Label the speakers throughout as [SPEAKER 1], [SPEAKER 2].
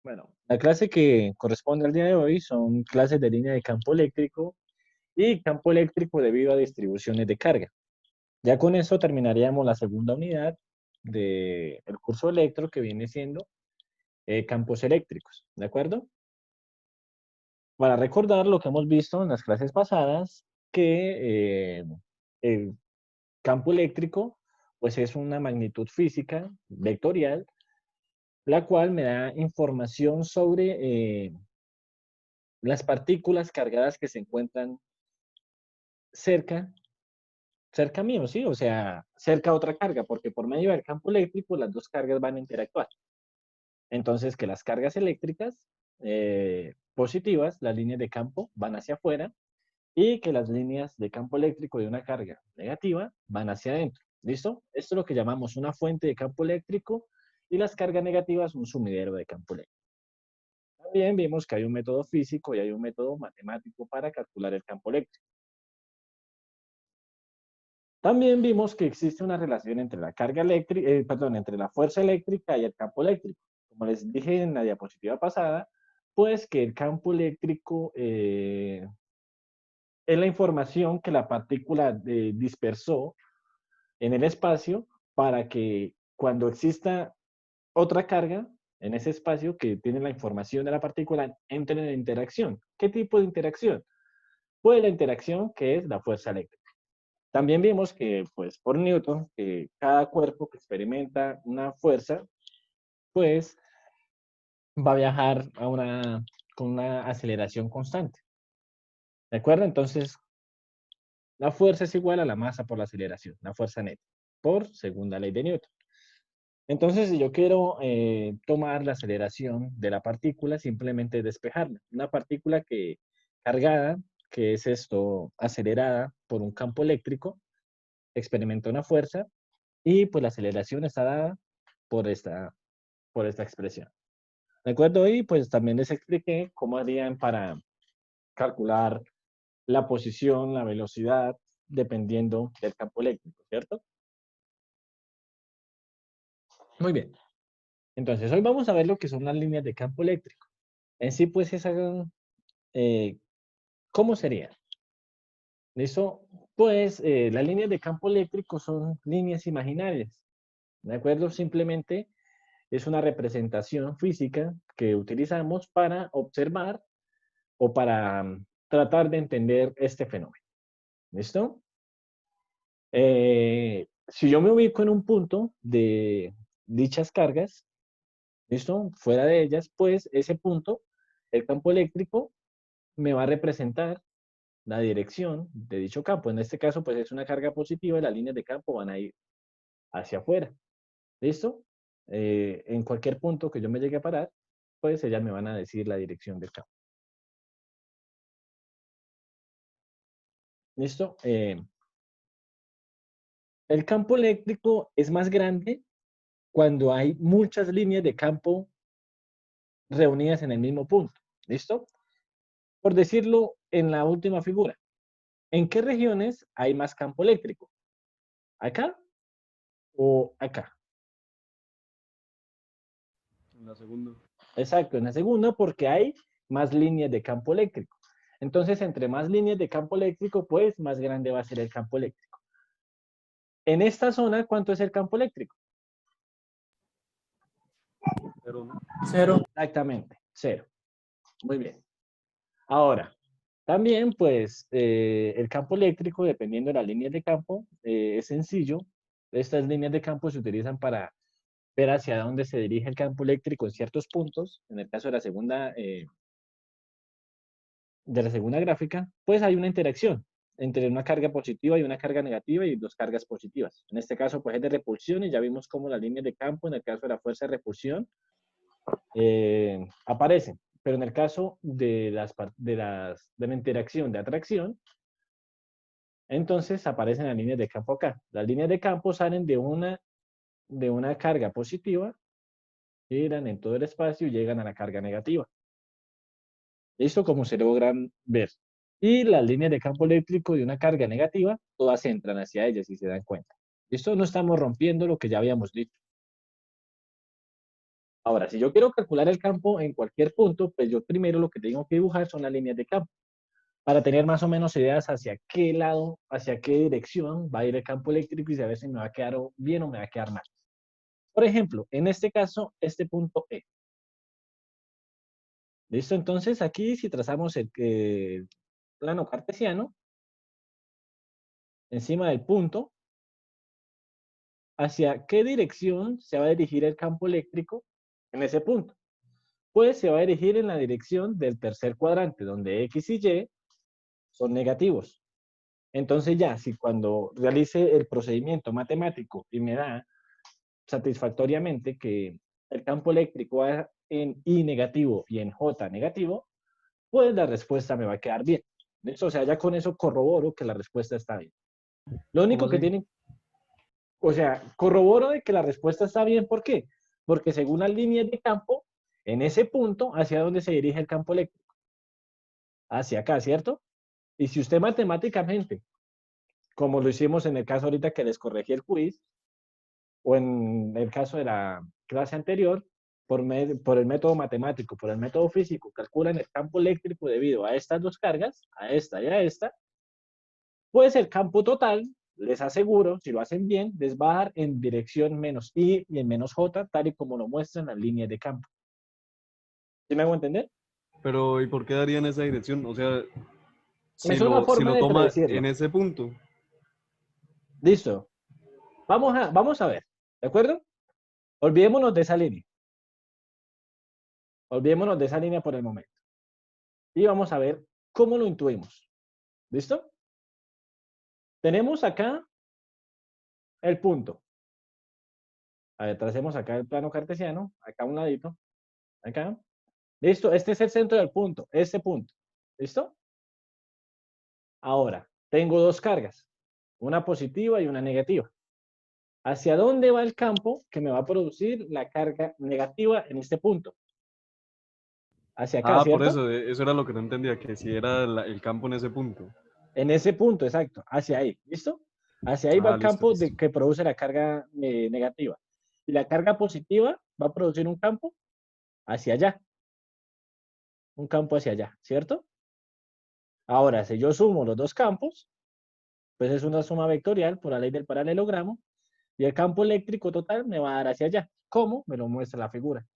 [SPEAKER 1] Bueno, la clase que corresponde al día de hoy son clases de línea de campo eléctrico y campo eléctrico debido a distribuciones de carga. Ya con eso terminaríamos la segunda unidad del curso electro que viene siendo campos eléctricos, ¿de acuerdo? Para recordar lo que hemos visto en las clases pasadas, que el campo eléctrico pues es una magnitud física vectorial, la cual me da información sobre las partículas cargadas que se encuentran cerca, cerca mío, ¿sí? O sea, cerca a otra carga, porque por medio del campo eléctrico las dos cargas van a interactuar. Entonces, que las cargas eléctricas positivas, las líneas de campo, van hacia afuera y que las líneas de campo eléctrico de una carga negativa van hacia adentro. ¿Listo? Esto es lo que llamamos una fuente de campo eléctrico y las cargas negativas un sumidero de campo eléctrico. También vimos que hay un método físico y hay un método matemático para calcular el campo eléctrico. También vimos que existe una relación entre la carga eléctrica, perdón, entre la fuerza eléctrica y el campo eléctrico. Como les dije en la diapositiva pasada, pues que el campo eléctrico es la información que la partícula dispersó en el espacio para que cuando exista otra carga en ese espacio que tiene la información de la partícula entre en interacción. ¿Qué tipo de interacción? Pues la interacción que es la fuerza eléctrica. También vimos que, pues, por Newton, que cada cuerpo que experimenta una fuerza, pues, va a viajar con una aceleración constante. ¿De acuerdo? Entonces, la fuerza es igual a la masa por la aceleración, la fuerza neta, por segunda ley de Newton. Entonces, si yo quiero tomar la aceleración de la partícula, simplemente despejarla. Una partícula que cargada, que es esto, acelerada por un campo eléctrico, experimenta una fuerza y pues la aceleración está dada por esta expresión. ¿De acuerdo? Y pues también les expliqué cómo harían para calcular la posición, la velocidad, dependiendo del campo eléctrico, ¿cierto? Muy bien. Entonces, hoy vamos a ver lo que son las líneas de campo eléctrico. En sí, pues, eh, ¿cómo sería? ¿Listo? Pues, las líneas de campo eléctrico son líneas imaginarias, ¿de acuerdo? Simplemente es una representación física que utilizamos para observar o para tratar de entender este fenómeno. ¿Listo? Si yo me ubico en un punto de dichas cargas, ¿listo? Fuera de ellas, pues ese punto, el campo eléctrico, me va a representar la dirección de dicho campo. En este caso, pues es una carga positiva y las líneas de campo van a ir hacia afuera. ¿Listo? En cualquier punto que yo me llegue a parar, pues ellas me van a decir la dirección del campo. ¿Listo? El campo eléctrico es más grande cuando hay muchas líneas de campo reunidas en el mismo punto. ¿Listo? Por decirlo en la última figura, ¿en qué regiones hay más campo eléctrico? ¿Acá o acá?
[SPEAKER 2] En la segunda.
[SPEAKER 1] Exacto, en la segunda porque hay más líneas de campo eléctrico. Entonces, entre más líneas de campo eléctrico, pues más grande va a ser el campo eléctrico. En esta zona, ¿cuánto es el campo eléctrico?
[SPEAKER 2] Pero no.
[SPEAKER 3] Cero.
[SPEAKER 1] Exactamente, cero. Muy bien. Ahora, también, pues, el campo eléctrico, dependiendo de las líneas de campo, es sencillo. Estas líneas de campo se utilizan para ver hacia dónde se dirige el campo eléctrico en ciertos puntos. En el caso de la segunda gráfica, pues hay una interacción entre una carga positiva y una carga negativa y dos cargas positivas. En este caso, pues es de repulsión y ya vimos cómo las líneas de campo, en el caso de la fuerza de repulsión, aparecen. Pero en el caso de la interacción de atracción, entonces aparecen las líneas de campo acá. Las líneas de campo salen de una carga positiva, giran en todo el espacio y llegan a la carga negativa. Esto como se logran ver. Y las líneas de campo eléctrico de una carga negativa, todas entran hacia ellas si se dan cuenta. Esto no estamos rompiendo lo que ya habíamos dicho. Ahora, si yo quiero calcular el campo en cualquier punto, pues yo primero lo que tengo que dibujar son las líneas de campo, para tener más o menos ideas hacia qué lado, hacia qué dirección va a ir el campo eléctrico y saber si me va a quedar bien o me va a quedar mal. Por ejemplo, en este caso, este punto E. ¿Listo? Entonces, aquí si trazamos el plano cartesiano, encima del punto, ¿hacia qué dirección se va a dirigir el campo eléctrico en ese punto? Pues se va a dirigir en la dirección del tercer cuadrante, donde X y Y son negativos. Entonces ya, si cuando realice el procedimiento matemático y me da satisfactoriamente que el campo eléctrico va en I negativo y en J negativo, pues la respuesta me va a quedar bien. ¿Listo? O sea, ya con eso corroboro que la respuesta está bien. Lo
[SPEAKER 2] ¿Cómo
[SPEAKER 1] único que
[SPEAKER 2] así?
[SPEAKER 1] tienen, o sea, corroboro de que la respuesta está bien. ¿Por qué? Porque según las líneas de campo, en ese punto, ¿hacia dónde se dirige el campo eléctrico? Hacia acá, ¿cierto? Y si usted matemáticamente, como lo hicimos en el caso ahorita que les corregí el quiz, o en el caso de la clase anterior, por el método matemático, por el método físico, calculan el campo eléctrico debido a estas dos cargas, a esta y a esta, pues el campo total, les aseguro, si lo hacen bien, les va a dar en dirección menos I y en menos J, tal y como lo muestran las líneas de campo. ¿Sí me hago entender?
[SPEAKER 2] Pero, ¿y por qué daría en esa dirección? O sea,
[SPEAKER 1] Es una
[SPEAKER 2] si
[SPEAKER 1] forma
[SPEAKER 2] lo
[SPEAKER 1] de
[SPEAKER 2] toma en
[SPEAKER 1] predecirlo.
[SPEAKER 2] ese punto.
[SPEAKER 1] Listo. Vamos a ver. ¿De acuerdo? Olvidémonos de esa línea. Olvidémonos de esa línea por el momento. Y vamos a ver cómo lo intuimos. ¿Listo? Tenemos acá el punto. A ver, tracemos acá el plano cartesiano, acá a un ladito, acá. Listo, este es el centro del punto, este punto. ¿Listo? Ahora, tengo dos cargas, una positiva y una negativa. ¿Hacia dónde va el campo que me va a producir la carga negativa en este punto? Hacia acá,
[SPEAKER 2] Ah, por
[SPEAKER 1] ¿cierto?
[SPEAKER 2] eso, eso era lo que no entendía, que si era el campo en ese punto.
[SPEAKER 1] En ese punto, exacto, hacia ahí, ¿listo? Hacia ahí va
[SPEAKER 2] Ah,
[SPEAKER 1] el
[SPEAKER 2] listo,
[SPEAKER 1] campo
[SPEAKER 2] listo.
[SPEAKER 1] que produce la carga negativa. Y la carga positiva va a producir un campo hacia allá, un campo hacia allá, ¿cierto? Ahora, si yo sumo los dos campos, pues es una suma vectorial por la ley del paralelogramo, y el campo eléctrico total me va a dar hacia allá. ¿Cómo? Me lo muestra la figura.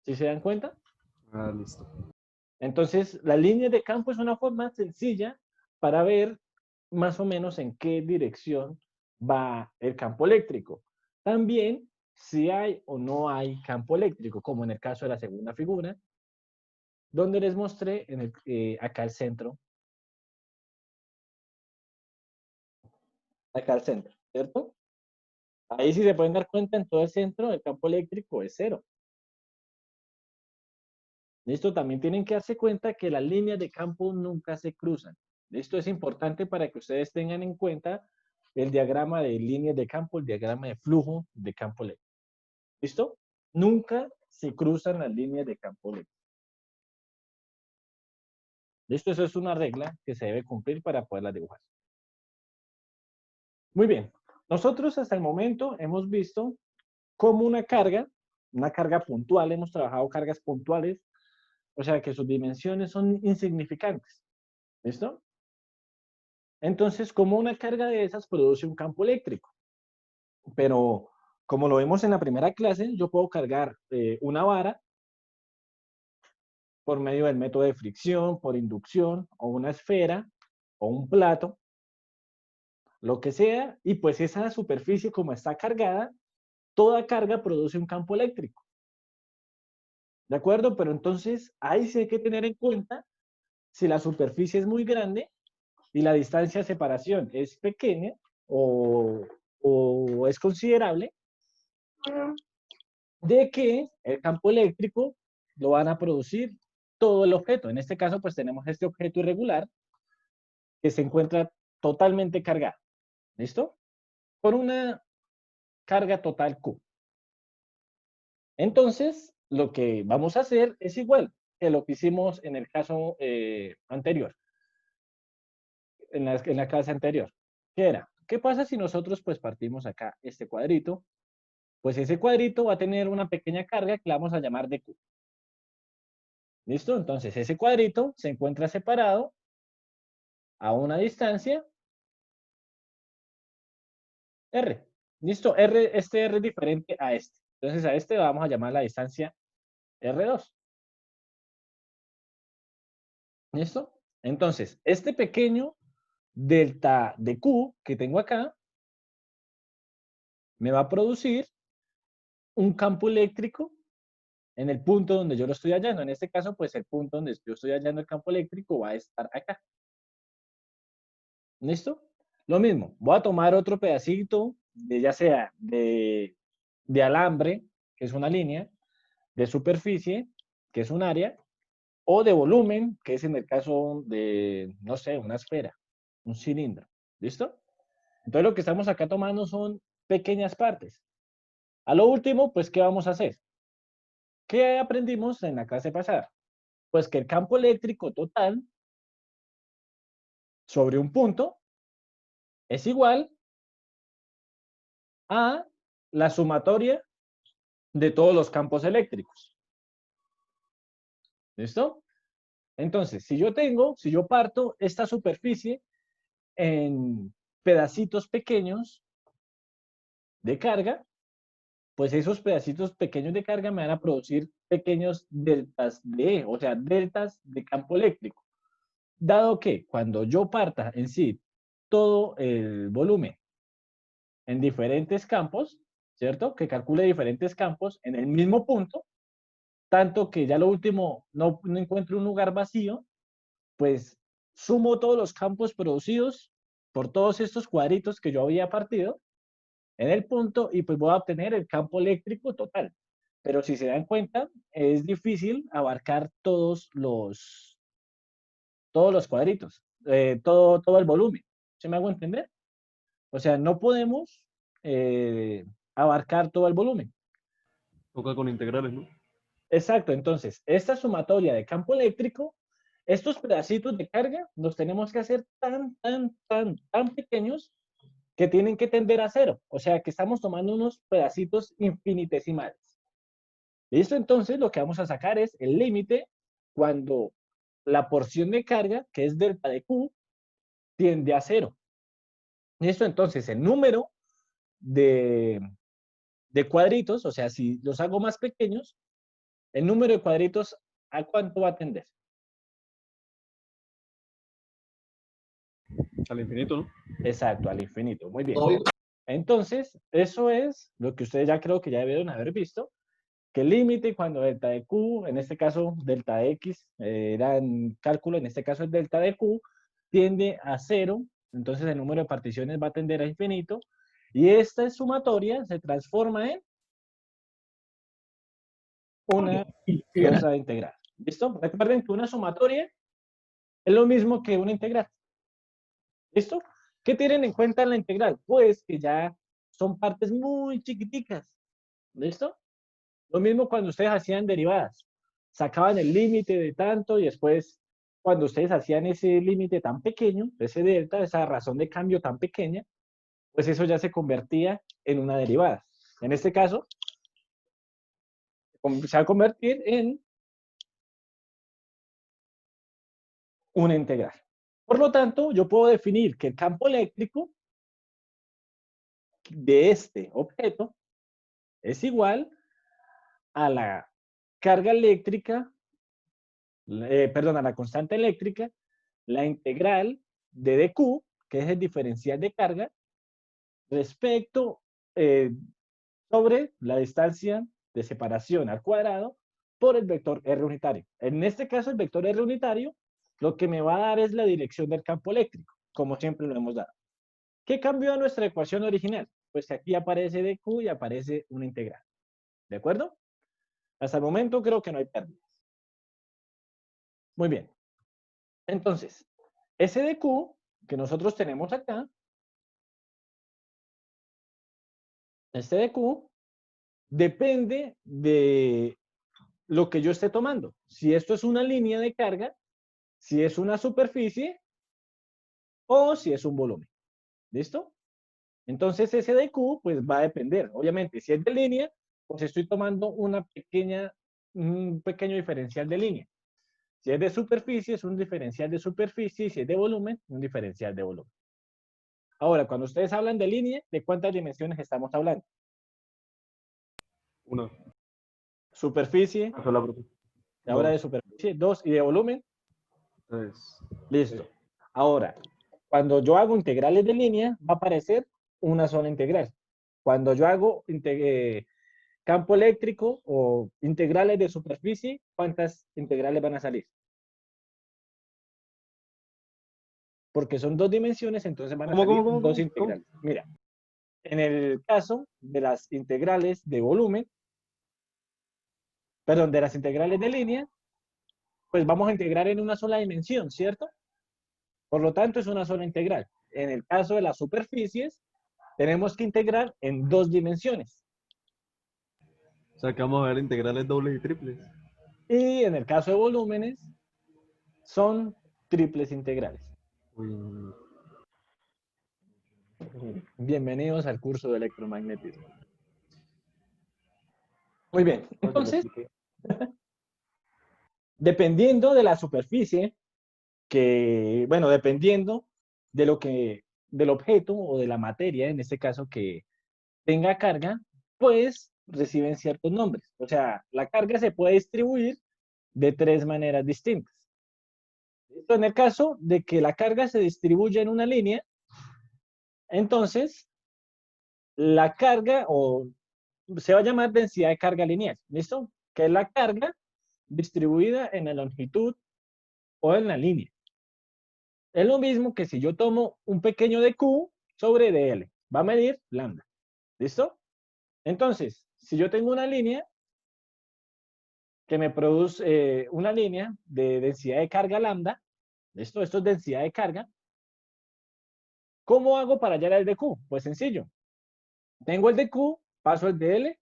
[SPEAKER 1] ¿Sí se dan cuenta?
[SPEAKER 2] Ah, listo.
[SPEAKER 1] Entonces, la línea de campo es una forma sencilla para ver más o menos en qué dirección va el campo eléctrico. También si hay o no hay campo eléctrico, como en el caso de la segunda figura, donde les mostré acá el centro, acá el centro, ¿cierto? Ahí si se pueden dar cuenta, en todo el centro el campo eléctrico es cero. Listo, también tienen que darse cuenta que las líneas de campo nunca se cruzan. Esto es importante para que ustedes tengan en cuenta el diagrama de líneas de campo, el diagrama de flujo de campo eléctrico. ¿Listo? Nunca se cruzan las líneas de campo eléctrico. ¿Listo? Eso es una regla que se debe cumplir para poderla dibujar. Muy bien. Nosotros hasta el momento hemos visto cómo una carga puntual, hemos trabajado cargas puntuales, o sea que sus dimensiones son insignificantes. ¿Listo? Entonces, como una carga de esas produce un campo eléctrico. Pero como lo vemos en la primera clase, yo puedo cargar una vara por medio del método de fricción, por inducción, o una esfera, o un plato, lo que sea, y pues esa superficie como está cargada, toda carga produce un campo eléctrico. ¿De acuerdo? Pero entonces ahí sí hay que tener en cuenta si la superficie es muy grande y la distancia de separación es pequeña o es considerable, de que el campo eléctrico lo van a producir todo el objeto. En este caso, pues tenemos este objeto irregular que se encuentra totalmente cargado. ¿Listo? Por una carga total Q. Entonces, lo que vamos a hacer es igual que lo que hicimos en el caso anterior, en la clase anterior. ¿Qué era? ¿Qué pasa si nosotros pues partimos acá este cuadrito Pues ese cuadrito va a tener una pequeña carga que la vamos a llamar dq. ¿Listo? Entonces ese cuadrito se encuentra separado a una distancia R. ¿Listo? Este R es diferente a este. Entonces a este vamos a llamar la distancia R2. ¿Listo? Entonces, este pequeño delta de Q que tengo acá me va a producir un campo eléctrico en el punto donde yo lo estoy hallando. En este caso, pues el punto donde yo estoy hallando el campo eléctrico va a estar acá. ¿Listo? Lo mismo, voy a tomar otro pedacito, ya sea de alambre, que es una línea, de superficie, que es un área, o de volumen, que es en el caso de, no sé, una esfera, un cilindro. ¿Listo? Entonces lo que estamos acá tomando son pequeñas partes. A lo último, pues, ¿qué vamos a hacer? ¿Qué aprendimos en la clase pasada? Pues que el campo eléctrico total sobre un punto es igual a la sumatoria de todos los campos eléctricos. ¿Listo? Entonces, si yo parto esta superficie en pedacitos pequeños de carga, pues esos pedacitos pequeños de carga me van a producir pequeños deltas de E, o sea, deltas de campo eléctrico. Dado que cuando yo parta en sí todo el volumen en diferentes campos, ¿cierto? Que calcule diferentes campos en el mismo punto, tanto que ya lo último no encuentro un lugar vacío, pues sumo todos los campos producidos por todos estos cuadritos que yo había partido en el punto y pues voy a obtener el campo eléctrico total. Pero si se dan cuenta, es difícil abarcar todos los cuadritos, todo el volumen. ¿Se me hago entender? O sea, no podemos abarcar todo el volumen.
[SPEAKER 2] Toca con integrales, ¿no?
[SPEAKER 1] Exacto, entonces, esta sumatoria de campo eléctrico, estos pedacitos de carga los tenemos que hacer tan pequeños que tienen que tender a cero. O sea, que estamos tomando unos pedacitos infinitesimales. ¿Listo? Entonces, lo que vamos a sacar es el límite cuando la porción de carga, que es delta de Q, tiende a cero. ¿Listo? Entonces, el número de, de cuadritos, o sea, si los hago más pequeños, el número de cuadritos, ¿a cuánto va a tender?
[SPEAKER 2] Al infinito, ¿no?
[SPEAKER 1] Exacto, al infinito. Muy bien. Entonces, eso es lo que ustedes ya creo que ya debieron haber visto, que el límite cuando delta de Q, en este caso delta de X, era en cálculo, en este caso es delta de Q, tiende a cero, entonces el número de particiones va a tender a infinito, y esta sumatoria se transforma en una losa integral. ¿Listo? Recuerden que una sumatoria es lo mismo que una integral. ¿Listo? ¿Qué tienen en cuenta en la integral? Pues que ya son partes muy chiquiticas. ¿Listo? Lo mismo cuando ustedes hacían derivadas. Sacaban el límite de tanto y después, cuando ustedes hacían ese límite tan pequeño, ese delta, esa razón de cambio tan pequeña, pues eso ya se convertía en una derivada. En este caso, se va a convertir en una integral. Por lo tanto, yo puedo definir que el campo eléctrico de este objeto es igual a la carga eléctrica, perdón, a la constante eléctrica, la integral de dq, que es el diferencial de carga, respecto sobre la distancia de separación al cuadrado por el vector R unitario. En este caso, el vector R unitario lo que me va a dar es la dirección del campo eléctrico, como siempre lo hemos dado. ¿Qué cambió a nuestra ecuación original? Pues aquí aparece dq y aparece una integral. ¿De acuerdo? Hasta el momento creo que no hay pérdidas. Muy bien. Entonces, ese dq que nosotros tenemos acá, este dq, depende de lo que yo esté tomando. Si esto es una línea de carga, si es una superficie o si es un volumen. ¿Listo? Entonces ese de Q pues va a depender. Obviamente, si es de línea, pues estoy tomando un pequeño diferencial de línea. Si es de superficie, es un diferencial de superficie. Y si es de volumen, un diferencial de volumen. Ahora, cuando ustedes hablan de línea, ¿de cuántas dimensiones estamos hablando?
[SPEAKER 2] Una.
[SPEAKER 1] Superficie,
[SPEAKER 2] Esa es la pregunta.
[SPEAKER 1] ahora de
[SPEAKER 2] Dos.
[SPEAKER 1] superficie, 2, y de volumen,
[SPEAKER 2] Tres.
[SPEAKER 1] listo. Ahora, cuando yo hago integrales de línea, va a aparecer una sola integral. Cuando yo hago campo eléctrico o integrales de superficie, ¿cuántas integrales van a salir? Porque son dos dimensiones, entonces van a
[SPEAKER 2] ¿Cómo, cómo,
[SPEAKER 1] salir
[SPEAKER 2] cómo,
[SPEAKER 1] dos
[SPEAKER 2] cómo? ¿Cómo?
[SPEAKER 1] integrales. Mira, en el caso de las integrales de volumen, perdón, de las integrales de línea, pues vamos a integrar en una sola dimensión, ¿cierto? Por lo tanto, es una sola integral. En el caso de las superficies, tenemos que integrar en dos dimensiones.
[SPEAKER 2] O sea, que vamos a ver integrales dobles y triples.
[SPEAKER 1] Y en el caso de volúmenes, son triples integrales.
[SPEAKER 2] Uy, no.
[SPEAKER 1] Bienvenidos al curso de electromagnetismo. Muy bien,
[SPEAKER 2] No, yo lo
[SPEAKER 1] entonces,
[SPEAKER 2] expliqué.
[SPEAKER 1] dependiendo de la superficie, bueno, dependiendo de del objeto o de la materia, en este caso, que tenga carga, pues reciben ciertos nombres. O sea, la carga se puede distribuir de tres maneras distintas. Esto en el caso de que la carga se distribuya en una línea, entonces la carga se va a llamar densidad de carga lineal, ¿listo? Que es la carga distribuida en la longitud o en la línea. Es lo mismo que si yo tomo un pequeño de Q sobre dl, va a medir lambda, ¿listo? Entonces, si yo tengo una línea que me produce una línea de densidad de carga lambda, ¿listo? Esto es densidad de carga. ¿Cómo hago para hallar el de Q? Pues sencillo. Tengo el de Q, paso el de L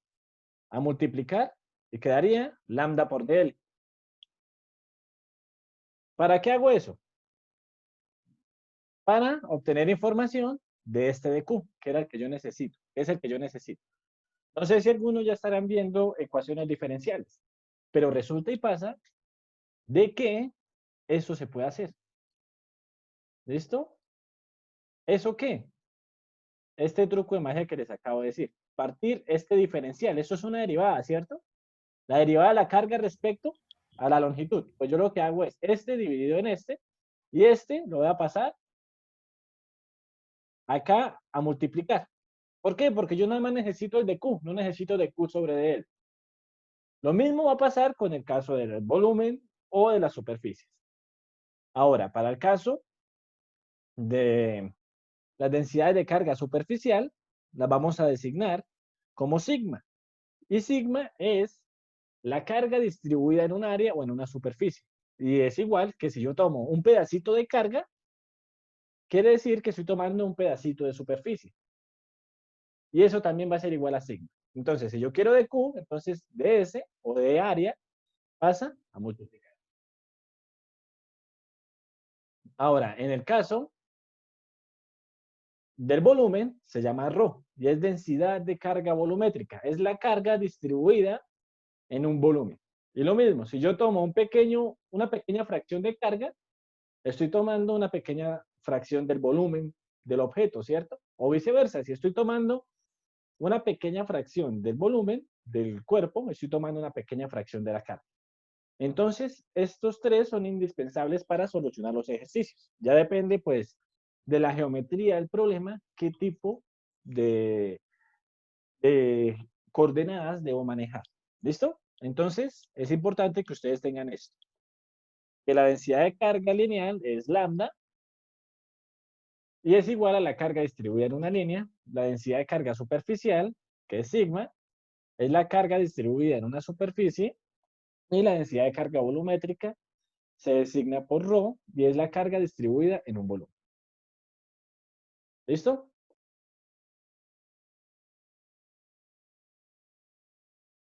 [SPEAKER 1] a multiplicar y quedaría lambda por dl. ¿Para qué hago eso? Para obtener información de este de Q, que era el que yo necesito, que es el que yo necesito. No sé si algunos ya estarán viendo ecuaciones diferenciales, pero resulta y pasa de que eso se puede hacer. ¿Listo? ¿Eso qué? Este truco de magia que les acabo de decir. Partir este diferencial. Eso es una derivada, ¿cierto? La derivada de la carga respecto a la longitud. Pues yo lo que hago es este dividido en este, y este lo voy a pasar acá a multiplicar. ¿Por qué? Porque yo nada más necesito el de Q, no necesito de Q sobre de él. Lo mismo va a pasar con el caso del volumen o de las superficies. Ahora, para el caso de las densidades de carga superficial, las vamos a designar como sigma. Y sigma es la carga distribuida en un área o en una superficie. Y es igual que si yo tomo un pedacito de carga, quiere decir que estoy tomando un pedacito de superficie. Y eso también va a ser igual a sigma. Entonces, si yo quiero de Q, entonces de S o de área pasa a multiplicar. Ahora, en el caso del volumen, se llama ρ y es densidad de carga volumétrica. Es la carga distribuida en un volumen. Y lo mismo, si yo tomo una pequeña fracción de carga, estoy tomando una pequeña fracción del volumen del objeto, ¿cierto? O viceversa, si estoy tomando una pequeña fracción del volumen del cuerpo, estoy tomando una pequeña fracción de la carga. Entonces, estos tres son indispensables para solucionar los ejercicios. Ya depende, pues, de la geometría del problema, qué tipo de, de coordenadas debo manejar. ¿Listo? Entonces, es importante que ustedes tengan esto. Que la densidad de carga lineal es lambda y es igual a la carga distribuida en una línea. La densidad de carga superficial, que es sigma, es la carga distribuida en una superficie y la densidad de carga volumétrica se designa por ρ y es la carga distribuida en un volumen. ¿Listo?